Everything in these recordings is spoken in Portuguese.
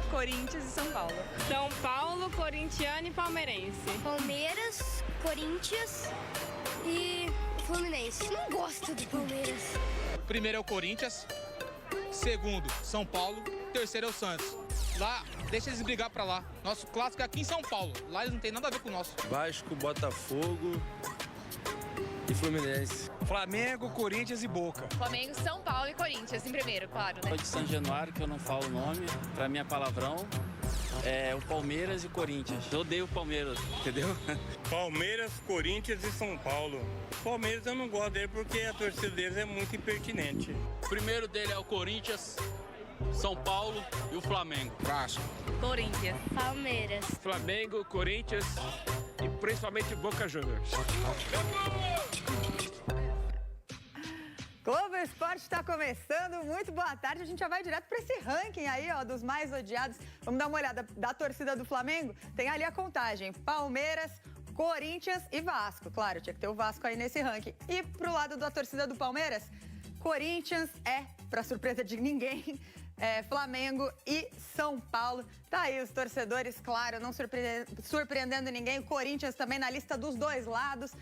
Corinthians e São Paulo. São Paulo, corintiano e palmeirense. Palmeiras, Corinthians e Fluminense. Não gosto do Palmeiras. Primeiro é o Corinthians, segundo São Paulo, terceiro é o Santos. Lá, deixa eles brigar pra lá. Nosso clássico é aqui em São Paulo. Lá eles não tem nada a ver com o nosso. Vasco, Botafogo e Fluminense. Flamengo, Corinthians e Boca. Flamengo, São Paulo e Corinthians em primeiro, claro, né? De São Januário, que eu não falo o nome, pra mim é palavrão. É o Palmeiras e Corinthians. Eu odeio o Palmeiras, entendeu? Palmeiras, Corinthians e São Paulo. Palmeiras eu não gosto dele porque a torcida deles é muito impertinente. O primeiro dele é o Corinthians, São Paulo e o Flamengo. Vasco. Corinthians. Palmeiras. Flamengo, Corinthians e principalmente Boca Juniors. Globo Esporte está começando, muito boa tarde, a gente já vai direto para esse ranking aí, ó, dos mais odiados. Vamos dar uma olhada da torcida do Flamengo, tem ali a contagem, Palmeiras, Corinthians e Vasco, claro, tinha que ter o Vasco aí nesse ranking. E pro lado da torcida do Palmeiras, Corinthians para surpresa de ninguém, Flamengo e São Paulo. Tá aí os torcedores, claro, não surpreendendo ninguém. O Corinthians também na lista dos dois lados.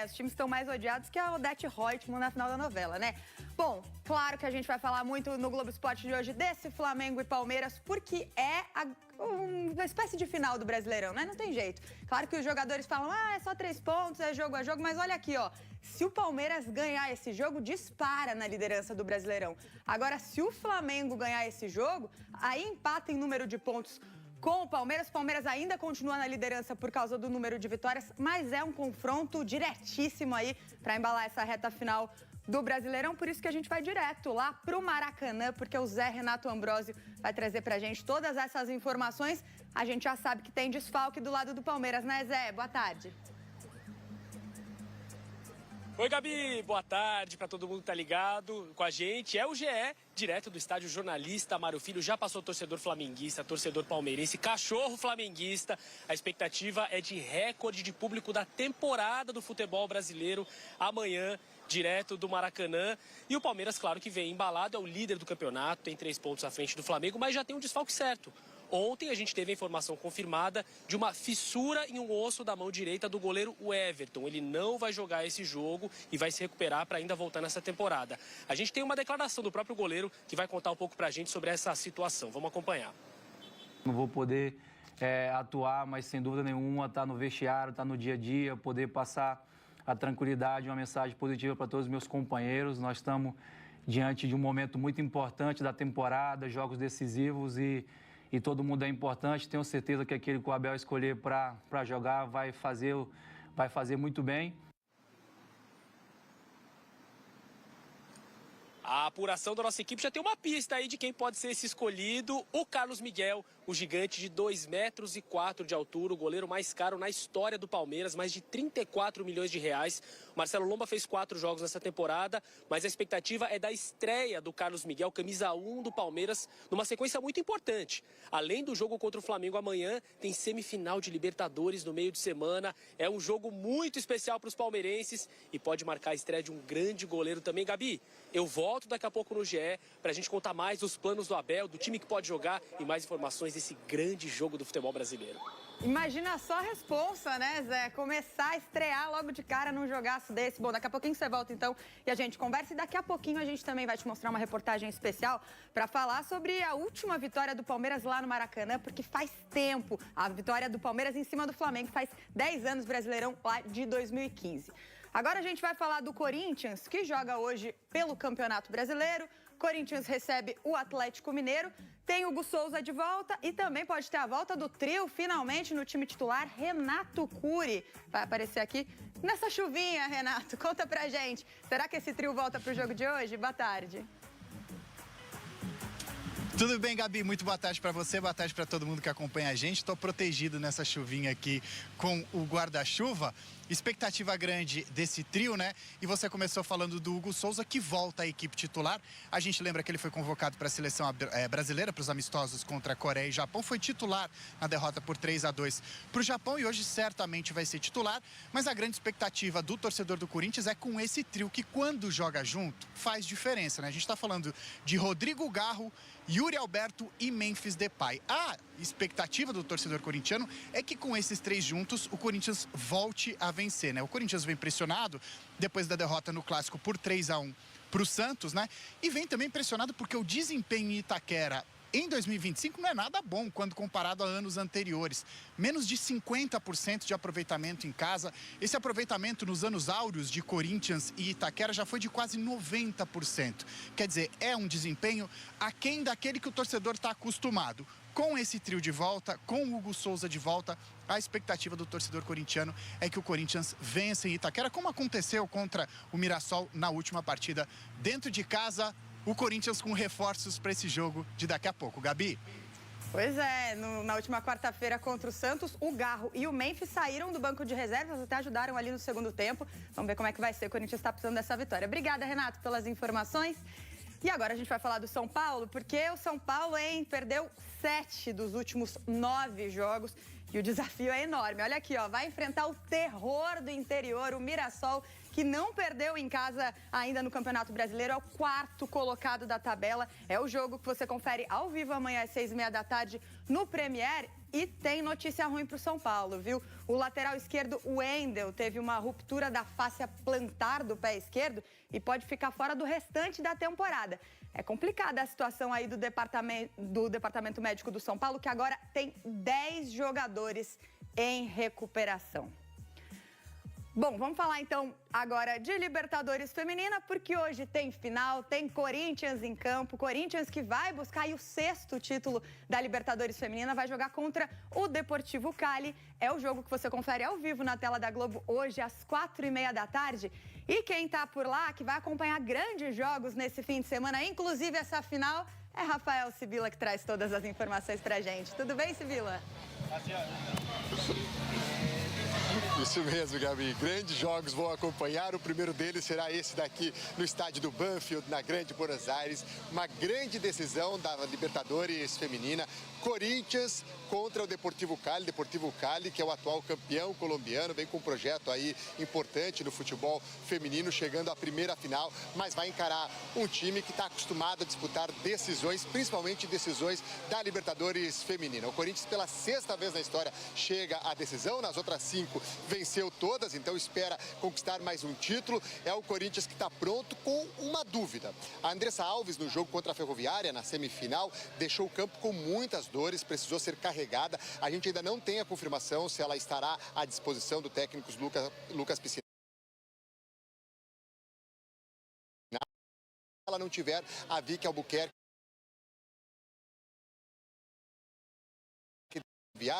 Os times estão mais odiados que a Odete Reutemann na final da novela, né? Bom, claro que a gente vai falar muito no Globo Esporte de hoje desse Flamengo e Palmeiras, porque é uma espécie de final do Brasileirão, né? Não tem jeito. Claro que os jogadores falam, é só 3 pontos, é jogo a jogo, mas olha aqui, ó. Se o Palmeiras ganhar esse jogo, dispara na liderança do Brasileirão. Agora, se o Flamengo ganhar esse jogo, aí empata em número de pontos com o Palmeiras. O Palmeiras ainda continua na liderança por causa do número de vitórias, mas é um confronto diretíssimo aí para embalar essa reta final do Brasileirão. Por isso que a gente vai direto lá pro Maracanã, porque o Zé Renato Ambrosio vai trazer pra gente todas essas informações. A gente já sabe que tem desfalque do lado do Palmeiras, né, Zé? Boa tarde. Oi, Gabi, boa tarde para todo mundo que tá ligado com a gente. É o GE, direto do estádio Jornalista Mário Filho. Já passou torcedor flamenguista, torcedor palmeirense, cachorro flamenguista. A expectativa é de recorde de público da temporada do futebol brasileiro amanhã, direto do Maracanã. E o Palmeiras, claro que vem embalado, é o líder do campeonato, tem 3 pontos à frente do Flamengo, mas já tem um desfalque certo. Ontem a gente teve a informação confirmada de uma fissura em um osso da mão direita do goleiro Everton. Ele não vai jogar esse jogo e vai se recuperar para ainda voltar nessa temporada. A gente tem uma declaração do próprio goleiro que vai contar um pouco para a gente sobre essa situação. Vamos acompanhar. Não vou poder atuar, mas sem dúvida nenhuma estar no vestiário, estar no dia a dia, poder passar a tranquilidade, uma mensagem positiva para todos os meus companheiros. Nós estamos diante de um momento muito importante da temporada, jogos decisivos e todo mundo é importante. Tenho certeza que aquele que o Abel escolher para jogar vai fazer muito bem. A apuração da nossa equipe já tem uma pista aí de quem pode ser esse escolhido. O Carlos Miguel, o gigante de 2,04 metros de altura, o goleiro mais caro na história do Palmeiras, mais de 34 milhões de reais. O Marcelo Lomba fez 4 jogos nessa temporada, mas a expectativa é da estreia do Carlos Miguel, camisa 1 do Palmeiras, numa sequência muito importante. Além do jogo contra o Flamengo amanhã, tem semifinal de Libertadores no meio de semana. É um jogo muito especial para os palmeirenses e pode marcar a estreia de um grande goleiro também. Gabi, eu volto daqui a pouco no GE para a gente contar mais dos planos do Abel, do time que pode jogar e mais informações desse grande jogo do futebol brasileiro. Imagina só a responsa, né, Zé? Começar a estrear logo de cara num jogaço desse. Bom, daqui a pouquinho você volta, então, e a gente conversa. E daqui a pouquinho a gente também vai te mostrar uma reportagem especial para falar sobre a última vitória do Palmeiras lá no Maracanã, porque faz tempo a vitória do Palmeiras em cima do Flamengo. Faz 10 anos, Brasileirão lá de 2015. Agora a gente vai falar do Corinthians, que joga hoje pelo Campeonato Brasileiro. Corinthians recebe o Atlético Mineiro, tem o Hugo Souza de volta e também pode ter a volta do trio, finalmente, no time titular, Renato Cury. Vai aparecer aqui nessa chuvinha, Renato. Conta pra gente. Será que esse trio volta pro jogo de hoje? Boa tarde. Tudo bem, Gabi? Muito boa tarde para você, boa tarde para todo mundo que acompanha a gente. Estou protegido nessa chuvinha aqui com o guarda-chuva. Expectativa grande desse trio, né? E você começou falando do Hugo Souza, que volta à equipe titular. A gente lembra que ele foi convocado para a seleção brasileira, para os amistosos contra a Coreia e Japão. Foi titular na derrota por 3-2 para o Japão e hoje certamente vai ser titular. Mas a grande expectativa do torcedor do Corinthians é com esse trio que, quando joga junto, faz diferença, né? A gente está falando de Rodrigo Garro Yuri Alberto e Memphis Depay. A expectativa do torcedor corintiano é que com esses três juntos o Corinthians volte a vencer, né? O Corinthians vem pressionado depois da derrota no Clássico por 3-1 para o Santos, né? E vem também pressionado porque o desempenho em Itaquera em 2025 não é nada bom quando comparado a anos anteriores. Menos de 50% de aproveitamento em casa. Esse aproveitamento nos anos áureos de Corinthians e Itaquera já foi de quase 90%. Quer dizer, é um desempenho aquém daquele que o torcedor está acostumado. Com esse trio de volta, com o Hugo Souza de volta, a expectativa do torcedor corintiano é que o Corinthians vença em Itaquera, como aconteceu contra o Mirassol na última partida dentro de casa. O Corinthians com reforços para esse jogo de daqui a pouco. Gabi? Pois é, na última quarta-feira contra o Santos, o Garro e o Memphis saíram do banco de reservas, até ajudaram ali no segundo tempo. Vamos ver como é que vai ser, o Corinthians está precisando dessa vitória. Obrigada, Renato, pelas informações. E agora a gente vai falar do São Paulo, porque o São Paulo, perdeu 7 dos últimos 9 jogos. E o desafio é enorme. Olha aqui, vai enfrentar o terror do interior, o Mirassol, que não perdeu em casa ainda no Campeonato Brasileiro, é o 4º colocado da tabela. É o jogo que você confere ao vivo amanhã às 6h30 da tarde no Premier. E tem notícia ruim para o São Paulo, viu? O lateral esquerdo, o Wendel, teve uma ruptura da fáscia plantar do pé esquerdo e pode ficar fora do restante da temporada. É complicada a situação aí do departamento médico do São Paulo, que agora tem 10 jogadores em recuperação. Bom, vamos falar então agora de Libertadores Feminina, porque hoje tem final, tem Corinthians em campo. Corinthians que vai buscar aí o 6º título da Libertadores Feminina, vai jogar contra o Deportivo Cali. É o jogo que você confere ao vivo na tela da Globo hoje às 4h30 da tarde. E quem tá por lá, que vai acompanhar grandes jogos nesse fim de semana, inclusive essa final, é Rafael Sibila, que traz todas as informações pra gente. Tudo bem, Sibila? Isso mesmo, Gabi. Grandes jogos vão acompanhar. O primeiro deles será esse daqui no estádio do Banfield, na Grande Buenos Aires. Uma grande decisão da Libertadores Feminina. Corinthians contra o Deportivo Cali. Deportivo Cali, que é o atual campeão colombiano, vem com um projeto aí importante no futebol feminino, chegando à primeira final, mas vai encarar um time que está acostumado a disputar decisões, principalmente decisões da Libertadores Feminina. O Corinthians, pela 6ª vez na história, chega à decisão. Nas outras 5 venceu todas, então espera conquistar mais um título. É o Corinthians que está pronto com uma dúvida. A Andressa Alves, no jogo contra a Ferroviária, na semifinal, deixou o campo com muitas dores, precisou ser carregada. A gente ainda não tem a confirmação se ela estará à disposição do técnico Lucas Piscinini. Se ela não tiver, a Vicky Albuquerque,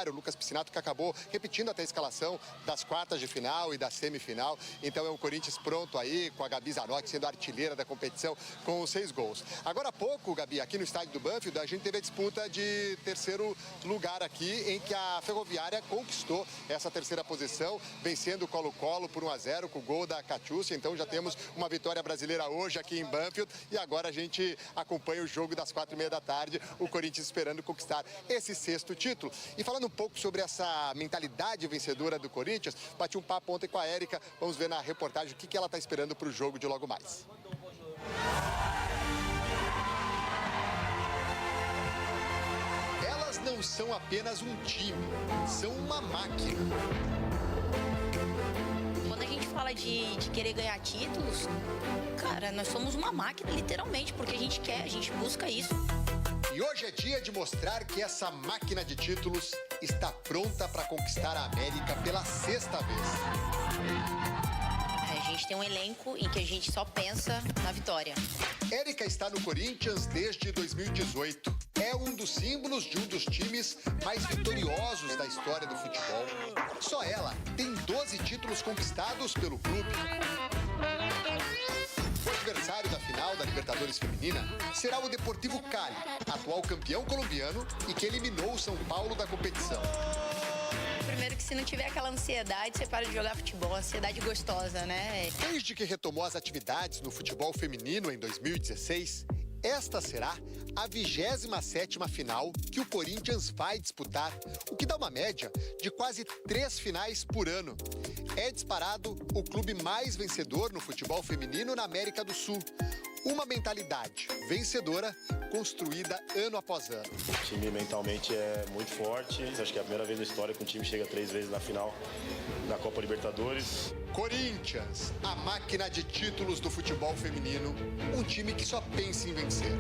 o Lucas Piscinato, que acabou repetindo até a escalação das quartas de final e da semifinal. Então é um Corinthians pronto aí, com a Gabi Zanotti sendo artilheira da competição com os 6 gols. Agora há pouco, Gabi, aqui no estádio do Banfield, a gente teve a disputa de terceiro lugar aqui, em que a Ferroviária conquistou essa terceira posição, vencendo o Colo-Colo por 1-0 com o gol da Catiúcia. Então já temos uma vitória brasileira hoje aqui em Banfield e agora a gente acompanha o jogo das 4h30 da tarde, o Corinthians esperando conquistar esse 6º título. E falando um pouco sobre essa mentalidade vencedora do Corinthians, bati um papo ontem com a Érica. Vamos ver na reportagem o que ela está esperando para o jogo de logo mais. Elas não são apenas um time, são uma máquina. Quando a gente fala de querer ganhar títulos, cara, nós somos uma máquina, literalmente, porque a gente quer, a gente busca isso. E hoje é dia de mostrar que essa máquina de títulos está pronta para conquistar a América pela 6ª vez. A gente tem um elenco em que a gente só pensa na vitória. Érica está no Corinthians desde 2018. É um dos símbolos de um dos times mais vitoriosos da história do futebol. Só ela tem 12 títulos conquistados pelo clube. O adversário da final da Libertadores Feminina será o Deportivo Cali, atual campeão colombiano e que eliminou o São Paulo da competição. Primeiro que se não tiver aquela ansiedade, você para de jogar futebol, ansiedade gostosa, né? Desde que retomou as atividades no futebol feminino em 2016, esta será a 27ª final que o Corinthians vai disputar, o que dá uma média de quase 3 finais por ano. É disparado o clube mais vencedor no futebol feminino na América do Sul. Uma mentalidade vencedora construída ano após ano. O time mentalmente é muito forte. Acho que é a primeira vez na história que um time chega 3 vezes na final da Copa Libertadores. Corinthians, a máquina de títulos do futebol feminino, um time que só pensa em vencer.